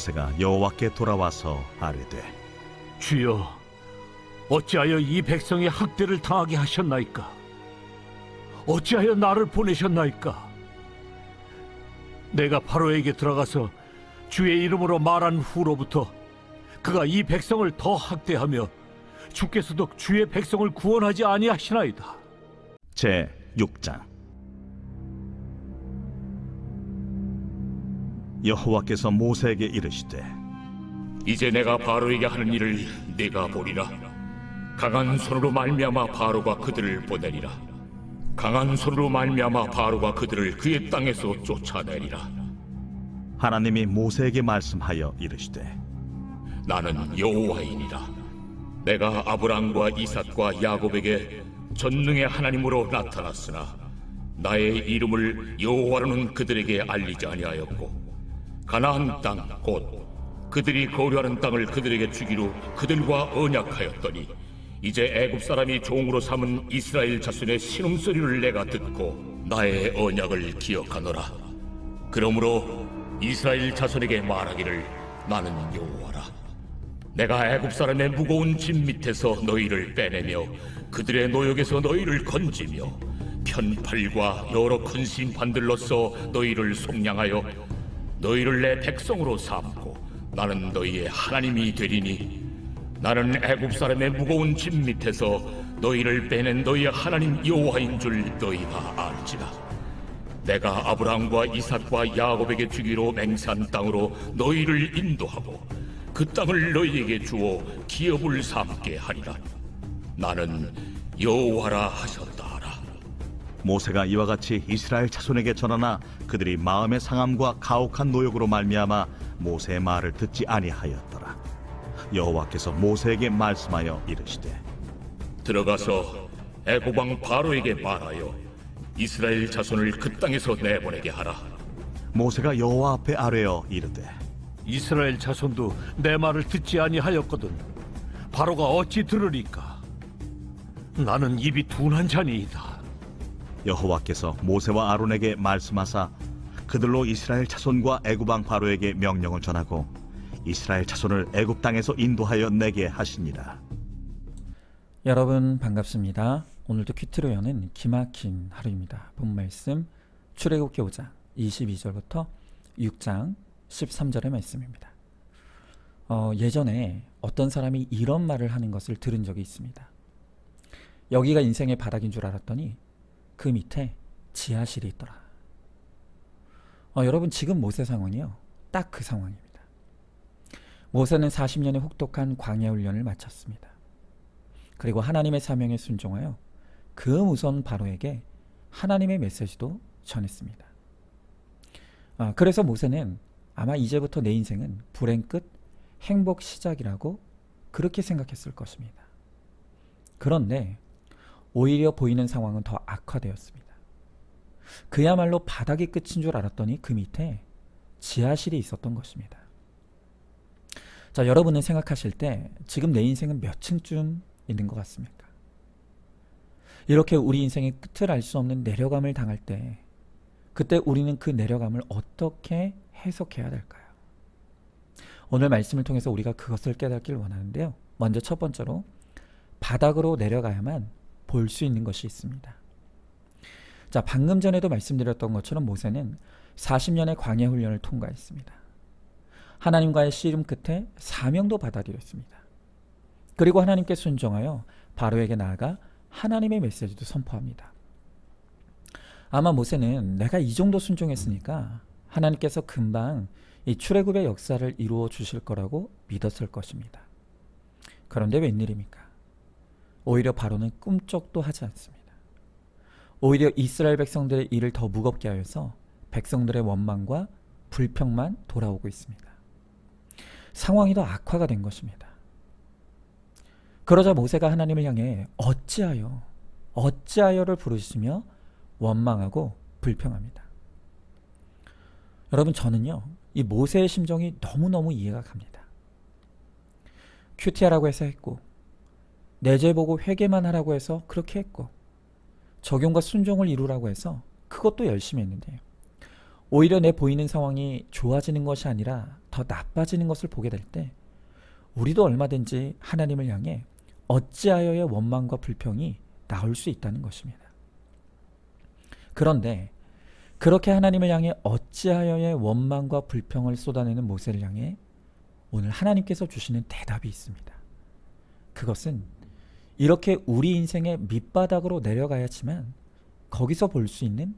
모세가 여호와께 돌아와서 아뢰되 주여, 어찌하여 이 백성의 학대를 당하게 하셨나이까? 어찌하여 나를 보내셨나이까? 내가 바로에게 들어가서 주의 이름으로 말한 후로부터 그가 이 백성을 더 학대하며 주께서도 주의 백성을 구원하지 아니하시나이다. 제 6장. 여호와께서 모세에게 이르시되 이제 내가 바로에게 하는 일을 네가 보리라. 강한 손으로 말미암아 바로가 그들을 보내리라. 강한 손으로 말미암아 바로가 그들을 그의 땅에서 쫓아내리라. 하나님이 모세에게 말씀하여 이르시되 나는 여호와이니라. 내가 아브람과 이삭과 야곱에게 전능의 하나님으로 나타났으나 나의 이름을 여호와로는 그들에게 알리지 아니하였고 가나안 땅 곧 그들이 거류하는 땅을 그들에게 주기로 그들과 언약하였더니 이제 애굽 사람이 종으로 삼은 이스라엘 자손의 신음소리를 내가 듣고 나의 언약을 기억하노라. 그러므로 이스라엘 자손에게 말하기를 나는 여호와라. 내가 애굽 사람의 무거운 짐 밑에서 너희를 빼내며 그들의 노역에서 너희를 건지며 편팔과 여러 큰 심판들로서 너희를 속량하여 너희를 내 백성으로 삼고 나는 너희의 하나님이 되리니 나는 애굽 사람의 무거운 짐 밑에서 너희를 빼낸 너희의 하나님 여호와인 줄 너희가 알지라. 내가 아브람과 이삭과 야곱에게 주기로 맹세한 땅으로 너희를 인도하고 그 땅을 너희에게 주어 기업을 삼게 하리라. 나는 여호와라 하셨다 하라. 모세가 이와 같이 이스라엘 자손에게 전하나 그들이 마음의 상함과 가혹한 노역으로 말미암아 모세의 말을 듣지 아니하였더라. 여호와께서 모세에게 말씀하여 이르시되 들어가서 애굽 왕 바로에게 말하여 이스라엘 자손을 그 땅에서 내보내게 하라. 모세가 여호와 앞에 아뢰어 이르되 이스라엘 자손도 내 말을 듣지 아니하였거든 바로가 어찌 들으리까? 나는 입이 둔한 자니이다. 여호와께서 모세와 아론에게 말씀하사 그들로 이스라엘 자손과 애굽 왕 바로에게 명령을 전하고 이스라엘 자손을 애굽 땅에서 인도하여 내게 하시니라. 여러분 반갑습니다. 오늘도 큐티로 여는 기막힌 하루입니다. 본 말씀 출애굽기 5장 22절부터 6장 13절의 말씀입니다. 예전에 어떤 사람이 이런 말을 하는 것을 들은 적이 있습니다. 여기가 인생의 바닥인 줄 알았더니 그 밑에 지하실이 있더라. 여러분 지금 모세 상황이요. 딱 그 상황입니다. 모세는 40년의 혹독한 광야 훈련을 마쳤습니다. 그리고 하나님의 사명에 순종하여 그 무서운 바로에게 하나님의 메시지도 전했습니다. 그래서 모세는 아마 이제부터 내 인생은 불행 끝 행복 시작이라고 그렇게 생각했을 것입니다. 그런데 오히려 보이는 상황은 더 악화되었습니다. 그야말로 바닥이 끝인 줄 알았더니 그 밑에 지하실이 있었던 것입니다. 자, 여러분은 생각하실 때 지금 내 인생은 몇 층쯤 있는 것 같습니까? 이렇게 우리 인생의 끝을 알 수 없는 내려감을 당할 때 그때 우리는 그 내려감을 어떻게 해석해야 될까요? 오늘 말씀을 통해서 우리가 그것을 깨닫길 원하는데요. 먼저 첫 번째로 바닥으로 내려가야만 볼 수 있는 것이 있습니다. 자, 방금 전에도 말씀드렸던 것처럼 모세는 40년의 광야 훈련을 통과했습니다. 하나님과의 씨름 끝에 사명도 받아들였습니다. 그리고 하나님께 순종하여 바로에게 나아가 하나님의 메시지도 선포합니다. 아마 모세는 내가 이 정도 순종했으니까 하나님께서 금방 이 출애굽의 역사를 이루어 주실 거라고 믿었을 것입니다. 그런데 웬일입니까? 오히려 바로는 꿈쩍도 하지 않습니다. 오히려 이스라엘 백성들의 일을 더 무겁게 하여서 백성들의 원망과 불평만 돌아오고 있습니다. 상황이 더 악화가 된 것입니다. 그러자 모세가 하나님을 향해 어찌하여를 부르시며 원망하고 불평합니다. 여러분 저는요 이 모세의 심정이 너무너무 이해가 갑니다. 큐티하라고 해서 했고 내재 보고 회개만 하라고 해서 그렇게 했고 적용과 순종을 이루라고 해서 그것도 열심히 했는데요. 오히려 내 보이는 상황이 좋아지는 것이 아니라 더 나빠지는 것을 보게 될 때 우리도 얼마든지 하나님을 향해 어찌하여의 원망과 불평이 나올 수 있다는 것입니다. 그런데 그렇게 하나님을 향해 어찌하여의 원망과 불평을 쏟아내는 모세를 향해 오늘 하나님께서 주시는 대답이 있습니다. 그것은 이렇게 우리 인생의 밑바닥으로 내려가야지만 거기서 볼 수 있는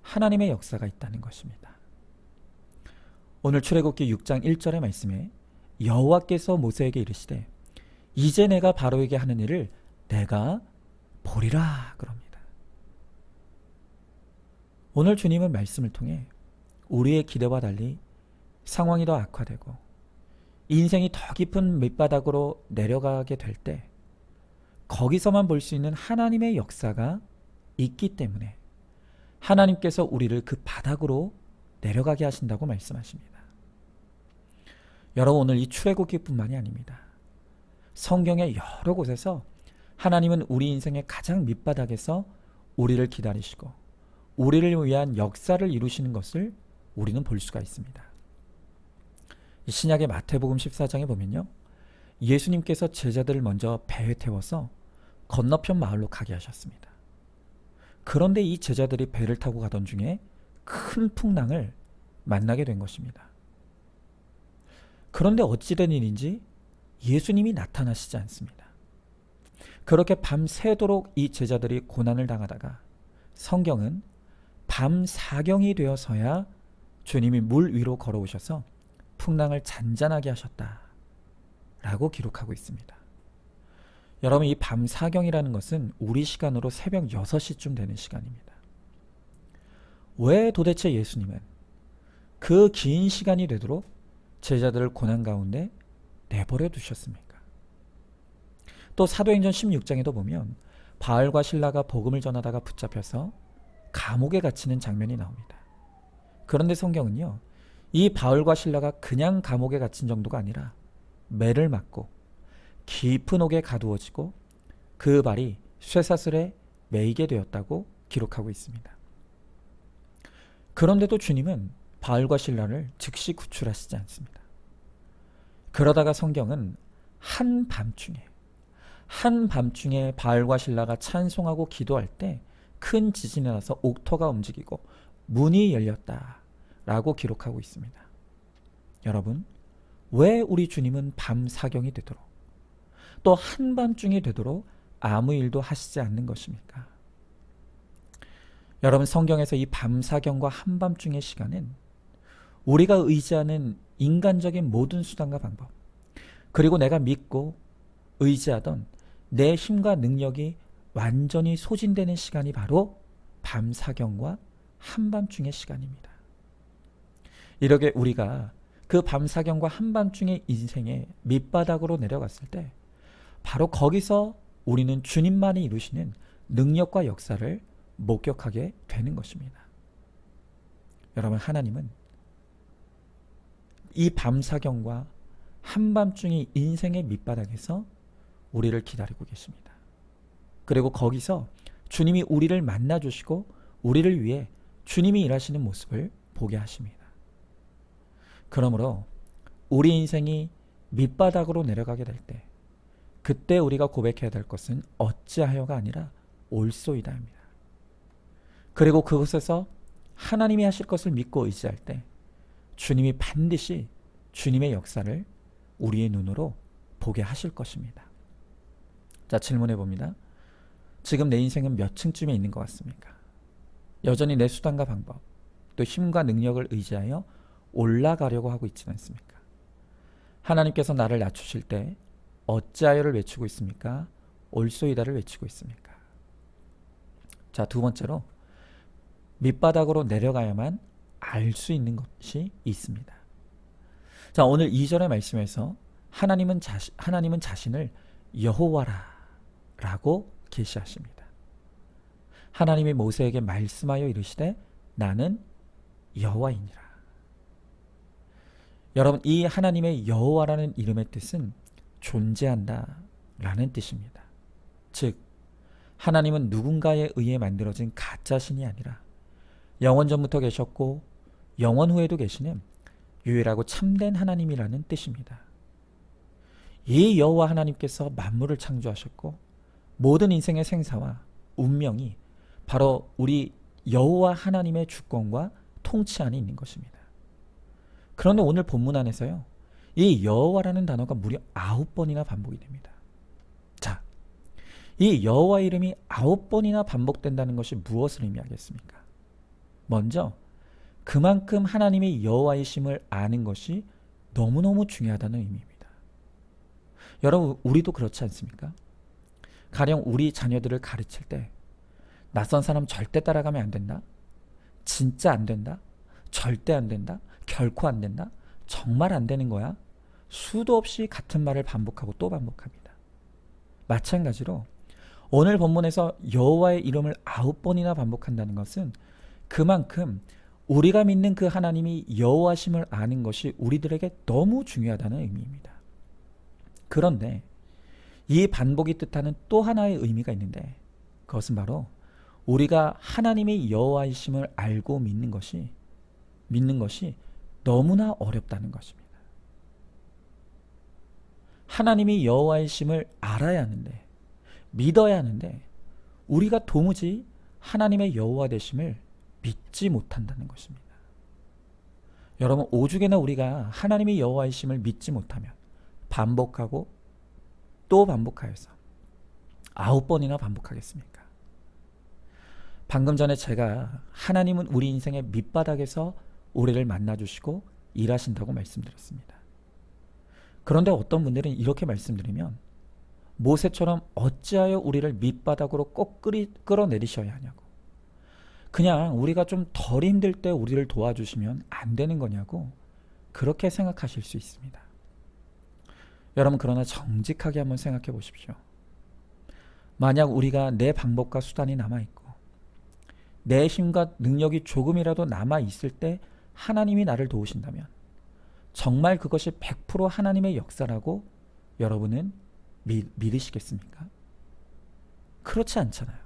하나님의 역사가 있다는 것입니다. 오늘 출애굽기 6장 1절의 말씀에 여호와께서 모세에게 이르시되 이제 내가 바로에게 하는 일을 내가 보리라 그럽니다. 오늘 주님은 말씀을 통해 우리의 기대와 달리 상황이 더 악화되고 인생이 더 깊은 밑바닥으로 내려가게 될 때 거기서만 볼 수 있는 하나님의 역사가 있기 때문에 하나님께서 우리를 그 바닥으로 내려가게 하신다고 말씀하십니다. 여러분, 오늘 이 출애굽기뿐만이 아닙니다. 성경의 여러 곳에서 하나님은 우리 인생의 가장 밑바닥에서 우리를 기다리시고 우리를 위한 역사를 이루시는 것을 우리는 볼 수가 있습니다. 신약의 마태복음 14장에 보면요, 예수님께서 제자들을 먼저 배에 태워서 건너편 마을로 가게 하셨습니다. 그런데 이 제자들이 배를 타고 가던 중에 큰 풍랑을 만나게 된 것입니다. 그런데 어찌된 일인지 예수님이 나타나시지 않습니다. 그렇게 밤새도록 이 제자들이 고난을 당하다가 성경은 밤 사경이 되어서야 주님이 물 위로 걸어오셔서 풍랑을 잔잔하게 하셨다 라고 기록하고 있습니다. 여러분, 이 밤 사경이라는 것은 우리 시간으로 새벽 6시쯤 되는 시간입니다. 왜 도대체 예수님은 그 긴 시간이 되도록 제자들을 고난 가운데 내버려 두셨습니까? 또 사도행전 16장에도 보면 바울과 실라가 복음을 전하다가 붙잡혀서 감옥에 갇히는 장면이 나옵니다. 그런데 성경은요, 이 바울과 실라가 그냥 감옥에 갇힌 정도가 아니라 매를 맞고 깊은 옥에 가두어지고 그 발이 쇠사슬에 매이게 되었다고 기록하고 있습니다. 그런데도 주님은 바울과 실라를 즉시 구출하시지 않습니다. 그러다가 성경은 한밤중에 바울과 실라가 찬송하고 기도할 때 큰 지진이 나서 옥토가 움직이고 문이 열렸다라고 기록하고 있습니다. 여러분, 왜 우리 주님은 밤 사경이 되도록 또 한밤중이 되도록 아무 일도 하시지 않는 것입니까? 여러분, 성경에서 이 밤 사경과 한밤중의 시간은 우리가 의지하는 인간적인 모든 수단과 방법, 그리고 내가 믿고 의지하던 내 힘과 능력이 완전히 소진되는 시간이 바로 밤 사경과 한밤중의 시간입니다. 이렇게 우리가 그 밤 사경과 한밤중의 인생의 밑바닥으로 내려갔을 때 바로 거기서 우리는 주님만이 이루시는 능력과 역사를 목격하게 되는 것입니다. 여러분, 하나님은 이 밤 사경과 한밤중의 인생의 밑바닥에서 우리를 기다리고 계십니다. 그리고 거기서 주님이 우리를 만나주시고 우리를 위해 주님이 일하시는 모습을 보게 하십니다. 그러므로 우리 인생이 밑바닥으로 내려가게 될 때 그때 우리가 고백해야 될 것은 어찌하여가 아니라 올소이다입니다. 그리고 그곳에서 하나님이 하실 것을 믿고 의지할 때 주님이 반드시 주님의 역사를 우리의 눈으로 보게 하실 것입니다. 자, 질문해 봅니다. 지금 내 인생은 몇 층쯤에 있는 것 같습니까? 여전히 내 수단과 방법, 또 힘과 능력을 의지하여 올라가려고 하고 있지는 않습니까? 하나님께서 나를 낮추실 때 어찌하여를 외치고 있습니까? 올소이다를 외치고 있습니까? 자, 두 번째로 밑바닥으로 내려가야만 알 수 있는 것이 있습니다. 자, 오늘 2절의 말씀에서 하나님은 자신을 여호와라 라고 계시하십니다. 하나님이 모세에게 말씀하여 이르시되 나는 여호와이니라. 여러분, 이 하나님의 여호와라는 이름의 뜻은 존재한다 라는 뜻입니다. 즉, 하나님은 누군가에 의해 만들어진 가짜 신이 아니라 영원 전부터 계셨고 영원 후에도 계시는 유일하고 참된 하나님이라는 뜻입니다. 이 여호와 하나님께서 만물을 창조하셨고 모든 인생의 생사와 운명이 바로 우리 여호와 하나님의 주권과 통치 안에 있는 것입니다. 그런데 오늘 본문 안에서요, 이 여호와라는 단어가 무려 9번이나 반복이 됩니다. 자, 이 여호와 이름이 9번이나 반복된다는 것이 무엇을 의미하겠습니까? 먼저 그만큼 하나님이 여호와이심을 아는 것이 너무너무 중요하다는 의미입니다. 여러분, 우리도 그렇지 않습니까? 가령 우리 자녀들을 가르칠 때 낯선 사람 절대 따라가면 안 된다, 진짜 안 된다, 절대 안 된다, 결코 안 된다, 정말 안 되는 거야, 수도 없이 같은 말을 반복하고 또 반복합니다. 마찬가지로 오늘 본문에서 여호와의 이름을 9번이나 반복한다는 것은 그만큼 우리가 믿는 그 하나님이 여호와심을 아는 것이 우리들에게 너무 중요하다는 의미입니다. 그런데 이 반복이 뜻하는 또 하나의 의미가 있는데, 그것은 바로 우리가 하나님의 여호와이심을 알고 믿는 것이 너무나 어렵다는 것입니다. 하나님이 여호와이심을 알아야 하는데, 믿어야 하는데 우리가 도무지 하나님의 여호와 되심을 믿지 못한다는 것입니다. 여러분, 오죽이나 우리가 하나님의 여호와이심을 믿지 못하면 반복하고 또 반복하여서 9번이나 반복하겠습니까? 방금 전에 제가 하나님은 우리 인생의 밑바닥에서 우리를 만나주시고 일하신다고 말씀드렸습니다. 그런데 어떤 분들은 이렇게 말씀드리면, 모세처럼 어찌하여 우리를 밑바닥으로 꼭 끌어내리셔야 하냐고, 그냥 우리가 좀 덜 힘들 때 우리를 도와주시면 안 되는 거냐고 그렇게 생각하실 수 있습니다. 여러분, 그러나 정직하게 한번 생각해 보십시오. 만약 우리가 내 방법과 수단이 남아있고 내 힘과 능력이 조금이라도 남아있을 때 하나님이 나를 도우신다면 정말 그것이 100% 하나님의 역사라고 여러분은 믿으시겠습니까? 그렇지 않잖아요.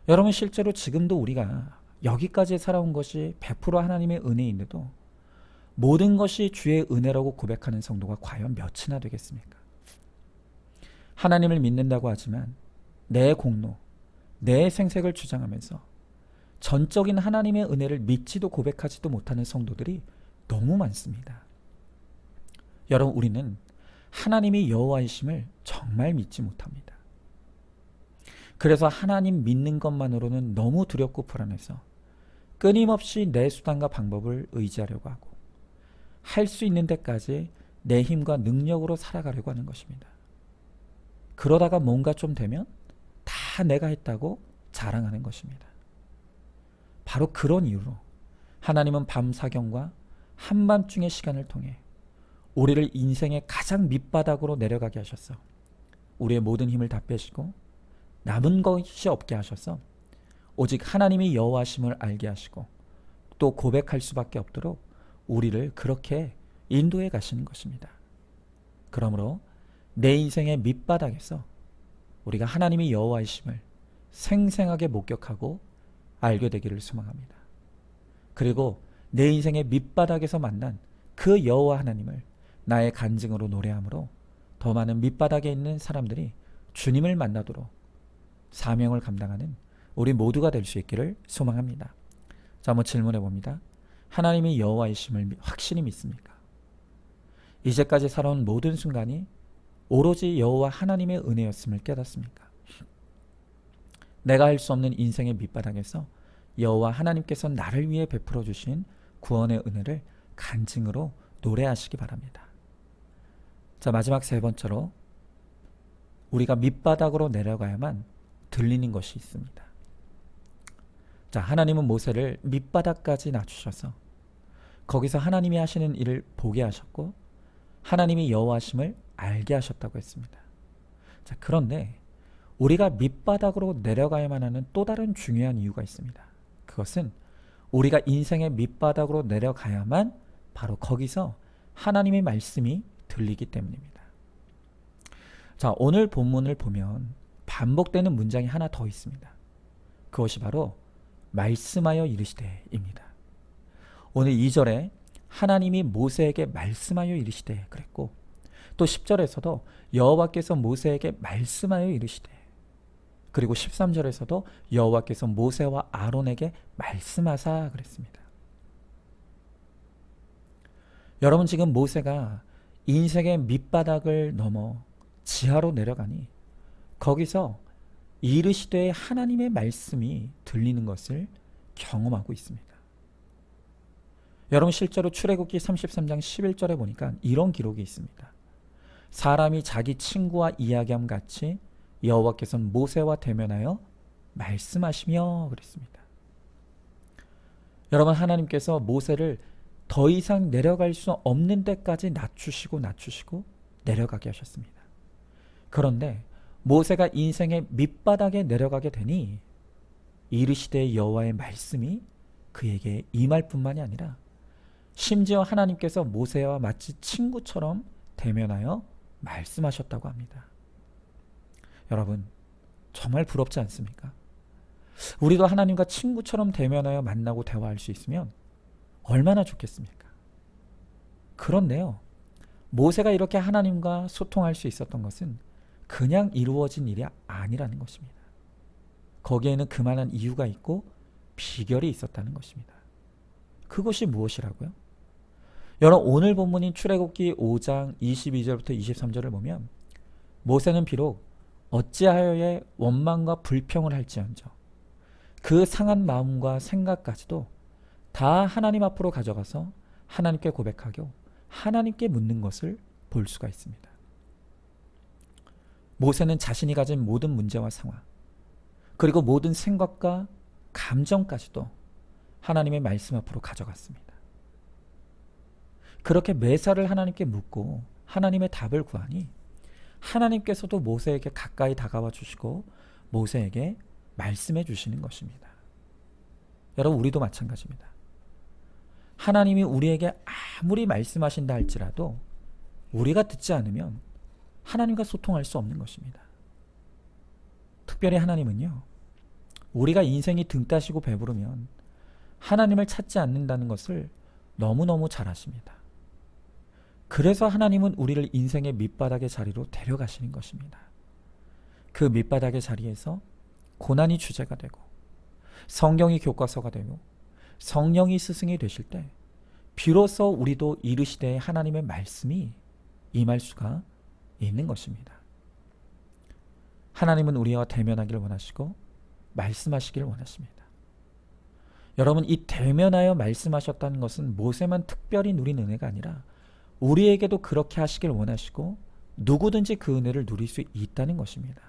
여러분, 실제로 지금도 우리가 여기까지 살아온 것이 100% 하나님의 은혜인데도 모든 것이 주의 은혜라고 고백하는 성도가 과연 몇이나 되겠습니까? 하나님을 믿는다고 하지만 내 공로, 내 생색을 주장하면서 전적인 하나님의 은혜를 믿지도 고백하지도 못하는 성도들이 너무 많습니다. 여러분, 우리는 하나님이 여호와이심을 정말 믿지 못합니다. 그래서 하나님 믿는 것만으로는 너무 두렵고 불안해서 끊임없이 내 수단과 방법을 의지하려고 하고 할 수 있는 데까지 내 힘과 능력으로 살아가려고 하는 것입니다. 그러다가 뭔가 좀 되면 다 내가 했다고 자랑하는 것입니다. 바로 그런 이유로 하나님은 밤사경과 한밤중의 시간을 통해 우리를 인생의 가장 밑바닥으로 내려가게 하셔서 우리의 모든 힘을 다 빼시고 남은 것이 없게 하셔서 오직 하나님이 여호와심을 알게 하시고 또 고백할 수밖에 없도록 우리를 그렇게 인도해 가시는 것입니다. 그러므로 내 인생의 밑바닥에서 우리가 하나님이 여호와이심을 생생하게 목격하고 알게 되기를 소망합니다. 그리고 내 인생의 밑바닥에서 만난 그 여호와 하나님을 나의 간증으로 노래함으로 더 많은 밑바닥에 있는 사람들이 주님을 만나도록 사명을 감당하는 우리 모두가 될 수 있기를 소망합니다. 자, 한번 질문해 봅니다. 하나님이 여호와이심을 확실히 믿습니까? 이제까지 살아온 모든 순간이 오로지 여호와 하나님의 은혜였음을 깨닫습니까? 내가 할 수 없는 인생의 밑바닥에서 여호와 하나님께서 나를 위해 베풀어 주신 구원의 은혜를 간증으로 노래하시기 바랍니다. 자, 마지막 세 번째로 우리가 밑바닥으로 내려가야만 들리는 것이 있습니다. 자, 하나님은 모세를 밑바닥까지 낮추셔서 거기서 하나님이 하시는 일을 보게 하셨고 하나님이 여호와심을 알게 하셨다고 했습니다. 자, 그런데 우리가 밑바닥으로 내려가야만 하는 또 다른 중요한 이유가 있습니다. 그것은 우리가 인생의 밑바닥으로 내려가야만 바로 거기서 하나님의 말씀이 들리기 때문입니다. 자, 오늘 본문을 보면 반복되는 문장이 하나 더 있습니다. 그것이 바로 말씀하여 이르시되입니다. 오늘 2절에 하나님이 모세에게 말씀하여 이르시되 그랬고, 또 10절에서도 여호와께서 모세에게 말씀하여 이르시되, 그리고 13절에서도 여호와께서 모세와 아론에게 말씀하사 그랬습니다. 여러분, 지금 모세가 인생의 밑바닥을 넘어 지하로 내려가니 거기서 이르시되 하나님의 말씀이 들리는 것을 경험하고 있습니다. 여러분, 실제로 출애굽기 33장 11절에 보니까 이런 기록이 있습니다. 사람이 자기 친구와 이야기함 같이 여호와께서는 모세와 대면하여 말씀하시며 그랬습니다. 여러분, 하나님께서 모세를 더 이상 내려갈 수 없는 데까지 낮추시고 내려가게 하셨습니다. 그런데 모세가 인생의 밑바닥에 내려가게 되니 이르시되 여호와의 말씀이 그에게 임할 뿐만이 아니라 심지어 하나님께서 모세와 마치 친구처럼 대면하여 말씀하셨다고 합니다. 여러분, 정말 부럽지 않습니까? 우리도 하나님과 친구처럼 대면하여 만나고 대화할 수 있으면 얼마나 좋겠습니까? 그런데요, 모세가 이렇게 하나님과 소통할 수 있었던 것은 그냥 이루어진 일이 아니라는 것입니다. 거기에는 그만한 이유가 있고 비결이 있었다는 것입니다. 그것이 무엇이라고요? 여러분, 오늘 본문인 출애굽기 5장 22절부터 23절을 보면 모세는 비록 어찌하여의 원망과 불평을 할지언정 그 상한 마음과 생각까지도 다 하나님 앞으로 가져가서 하나님께 고백하고 하나님께 묻는 것을 볼 수가 있습니다. 모세는 자신이 가진 모든 문제와 상황, 그리고 모든 생각과 감정까지도 하나님의 말씀 앞으로 가져갔습니다. 그렇게 매사를 하나님께 묻고 하나님의 답을 구하니 하나님께서도 모세에게 가까이 다가와 주시고 모세에게 말씀해 주시는 것입니다. 여러분, 우리도 마찬가지입니다. 하나님이 우리에게 아무리 말씀하신다 할지라도 우리가 듣지 않으면 하나님과 소통할 수 없는 것입니다. 특별히 하나님은요, 우리가 인생이 등 따시고 배부르면 하나님을 찾지 않는다는 것을 너무너무 잘 아십니다. 그래서 하나님은 우리를 인생의 밑바닥의 자리로 데려가시는 것입니다. 그 밑바닥의 자리에서 고난이 주제가 되고 성경이 교과서가 되고 성령이 스승이 되실 때 비로소 우리도 이르시되 하나님의 말씀이 임할 수가 있는 것입니다. 하나님은 우리와 대면하기를 원하시고 말씀하시기를 원하십니다. 여러분, 이 대면하여 말씀하셨다는 것은 모세만 특별히 누린 은혜가 아니라 우리에게도 그렇게 하시길 원하시고 누구든지 그 은혜를 누릴 수 있다는 것입니다.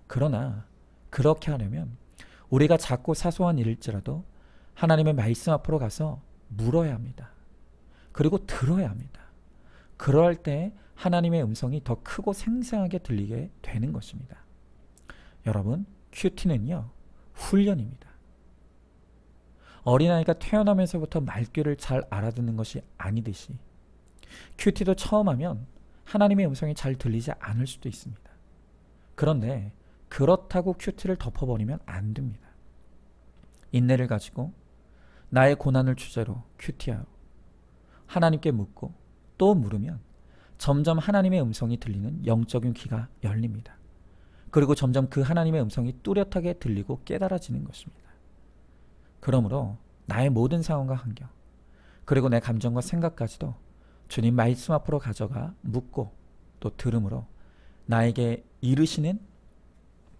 그러나 그렇게 하려면 우리가 작고 사소한 일일지라도 하나님의 말씀 앞으로 가서 물어야 합니다. 그리고 들어야 합니다. 그럴 때 하나님의 음성이 더 크고 생생하게 들리게 되는 것입니다. 여러분, 큐티는요, 훈련입니다. 어린아이가 태어나면서부터 말귀를 잘 알아듣는 것이 아니듯이 큐티도 처음 하면 하나님의 음성이 잘 들리지 않을 수도 있습니다. 그런데 그렇다고 큐티를 덮어버리면 안 됩니다. 인내를 가지고 나의 고난을 주제로 큐티하여 하나님께 묻고 또 물으면 점점 하나님의 음성이 들리는 영적인 귀가 열립니다. 그리고 점점 그 하나님의 음성이 뚜렷하게 들리고 깨달아지는 것입니다. 그러므로 나의 모든 상황과 환경, 그리고 내 감정과 생각까지도 주님 말씀 앞으로 가져가 묻고 또 들음으로 나에게 이르시는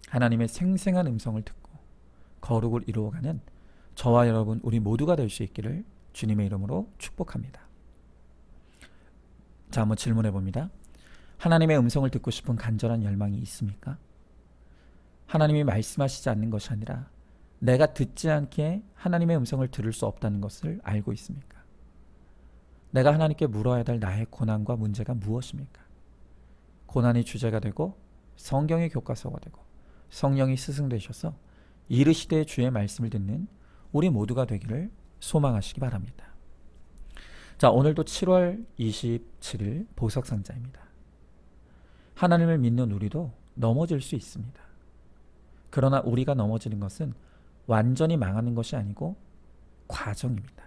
하나님의 생생한 음성을 듣고 거룩을 이루어가는 저와 여러분 우리 모두가 될 수 있기를 주님의 이름으로 축복합니다. 자, 한번 질문해 봅니다. 하나님의 음성을 듣고 싶은 간절한 열망이 있습니까? 하나님이 말씀하시지 않는 것이 아니라 내가 듣지 않기에 하나님의 음성을 들을 수 없다는 것을 알고 있습니까? 내가 하나님께 물어야 될 나의 고난과 문제가 무엇입니까? 고난이 주제가 되고 성경의 교과서가 되고 성령이 스승되셔서 이르시되 주의 말씀을 듣는 우리 모두가 되기를 소망하시기 바랍니다. 자, 오늘도 7월 27일 보석상자입니다. 하나님을 믿는 우리도 넘어질 수 있습니다. 그러나 우리가 넘어지는 것은 완전히 망하는 것이 아니고 과정입니다.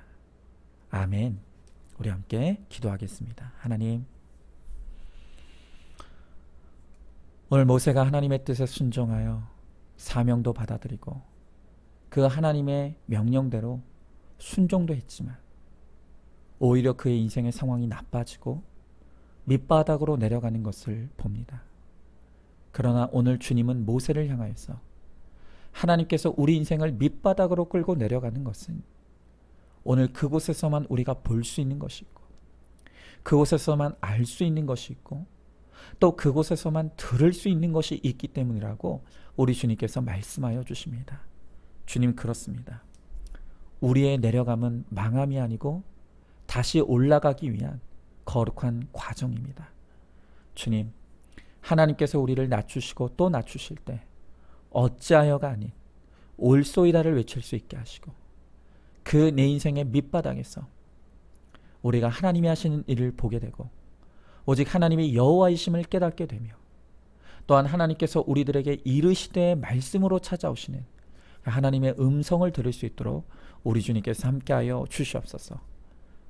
아멘. 우리 함께 기도하겠습니다. 하나님, 오늘 모세가 하나님의 뜻에 순종하여 사명도 받아들이고 그 하나님의 명령대로 순종도 했지만 오히려 그의 인생의 상황이 나빠지고 밑바닥으로 내려가는 것을 봅니다. 그러나 오늘 주님은 모세를 향하여서 하나님께서 우리 인생을 밑바닥으로 끌고 내려가는 것은 오늘 그곳에서만 우리가 볼 수 있는 것이 있고 그곳에서만 알 수 있는 것이 있고 또 그곳에서만 들을 수 있는 것이 있기 때문이라고 우리 주님께서 말씀하여 주십니다. 주님, 그렇습니다. 우리의 내려감은 망함이 아니고 다시 올라가기 위한 거룩한 과정입니다. 주님, 하나님께서 우리를 낮추시고 또 낮추실 때 어찌하여가 아닌 올소이다를 외칠 수 있게 하시고 그 내 인생의 밑바닥에서 우리가 하나님이 하시는 일을 보게 되고 오직 하나님이 여호와이심을 깨닫게 되며 또한 하나님께서 우리들에게 이르시되 말씀으로 찾아오시는 하나님의 음성을 들을 수 있도록 우리 주님께서 함께하여 주시옵소서.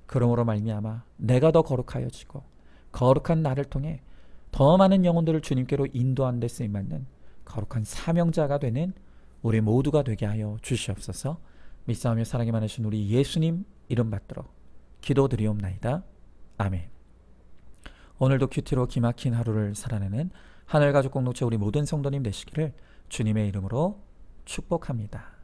그러므로 말미암아 내가 더 거룩하여지고 거룩한 나를 통해 더 많은 영혼들을 주님께로 인도하는 데 쓰임받는 거룩한 사명자가 되는 우리 모두가 되게 하여 주시옵소서. 믿사오며 사랑이 많으신 우리 예수님 이름 받들어 기도드리옵나이다. 아멘. 오늘도 큐티로 기막힌 하루를 살아내는 하늘가족 공동체 우리 모든 성도님 되시기를 주님의 이름으로 축복합니다.